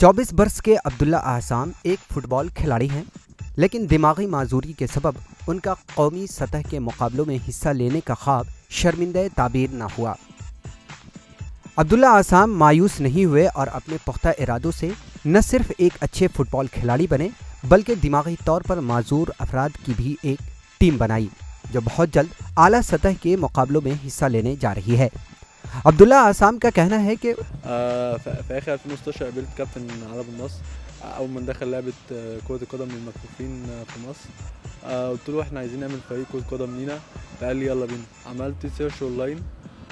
24 वर्ष के अब्दुल्ला आसाम एक फुटबॉल खिलाड़ी हैं, लेकिन दिमागी माजूरी के सबब उनका कौमी सतह के मुकाबलों में हिस्सा लेने का ख्वाब शर्मिंदा ताबीर न हुआ। अब्दुल्ला आसाम मायूस नहीं हुए और अपने पुख्ता इरादों से न सिर्फ एक अच्छे फुटबॉल खिलाड़ी बने, बल्कि दिमागी तौर पर माजूर अफराद की भी एक टीम बनाई, जो बहुत जल्द आला सतह के मुकाबलों में हिस्सा लेने जा रही है। अब्दुल्ला आसाम का कहना है कि في اخر 2016 قابلت كابتن علاء بن نصر اول ما دخل لعبه كره القدم للمكفوفين في مصر. قلت له احنا عايزين نعمل فريق كره قدم لينا، فقال لي يلا بينا. عملت سيرش اونلاين،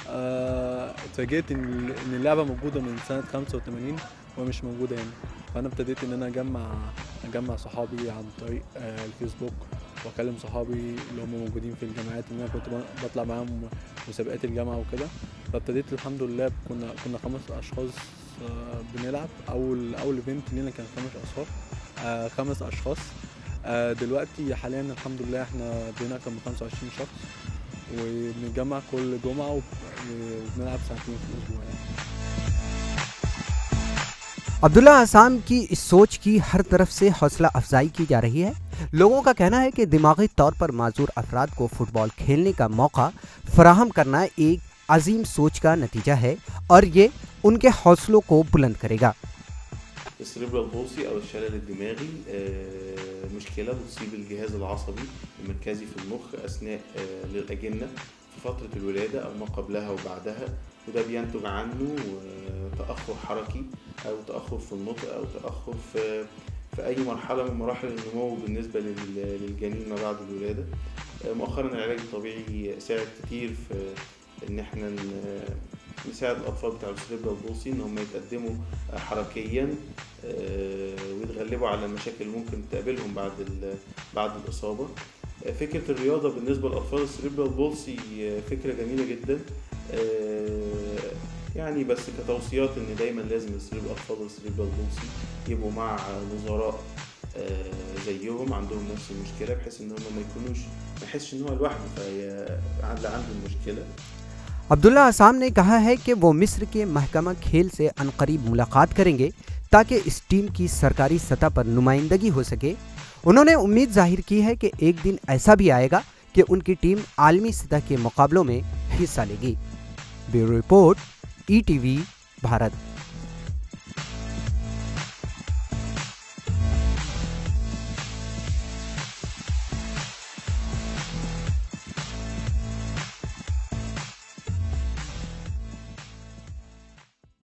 اتفاجئت ان اللعبه موجوده من سنه 85 ومش موجوده هنا. فانا ابتديت ان انا اجمع صحابي عن طريق الفيسبوك، واكلم صحابي اللي هم موجودين في الجامعات، ان انا كنت بطلع معاهم مسابقات الجامعه وكده. فابتديت الحمد لله، كنا 5 اشخاص بنلعب. اول ايفنت لينا كان 5 اشخاص. دلوقتي حاليا الحمد لله احنا بقينا اكتر من 25 شخص، وبنتجمع كل جمعه وبنلعب ساعتين في الاسبوع يعني. अब्दुल्ला आसाम की इस सोच की हर तरफ से हौसला अफजाई की जा रही है। लोगों का कहना है कि दिमागी तौर पर माजूर अफराद को फुटबॉल खेलने का मौका फराहम करना एक अजीम सोच का नतीजा है और ये उनके हौसलों को बुलंद करेगा। السريبرال بولسي أو الشلل الدماغي مشكلة بتصيب الجهاز العصبي المركزي في المخ أثناء للأجنة في فترة الولادة أو ما قبلها وبعدها، وده بينتج عنه تأخر حركي أو تأخر في النطق أو تأخر في أي مرحلة من مراحل النمو بالنسبة للجنين ما بعد الولادة. مؤخرا العلاج الطبيعي ساعد كتير في إن احنا نساعد الأطفال بتاع السريبرال بولسي إن هم يتقدموا حركيا ويتغلبوا على المشاكل اللي ممكن تقابلهم بعد الإصابة. فكرة الرياضة بالنسبة لأطفال السريبرال بولسي فكرة جميلة جدا، يعني بس كتوصيات إن دايما لازم أطفال السريبرال بولسي يبقوا مع نظراء زيهم عندهم نفس المشكلة، بحيث إن هم ما يحسش إن هو لوحده فعنده المشكلة. अब्दुल्ला आसाम ने कहा है कि वो मिस्र के महकमा खेल से अनकरीब मुलाकात करेंगे ताकि इस टीम की सरकारी सतह पर नुमाइंदगी हो सके। उन्होंने उम्मीद जाहिर की है कि एक दिन ऐसा भी आएगा कि उनकी टीम आलमी सतह के मुकाबलों में हिस्सा लेगी। Bureau report, ETV Bharat.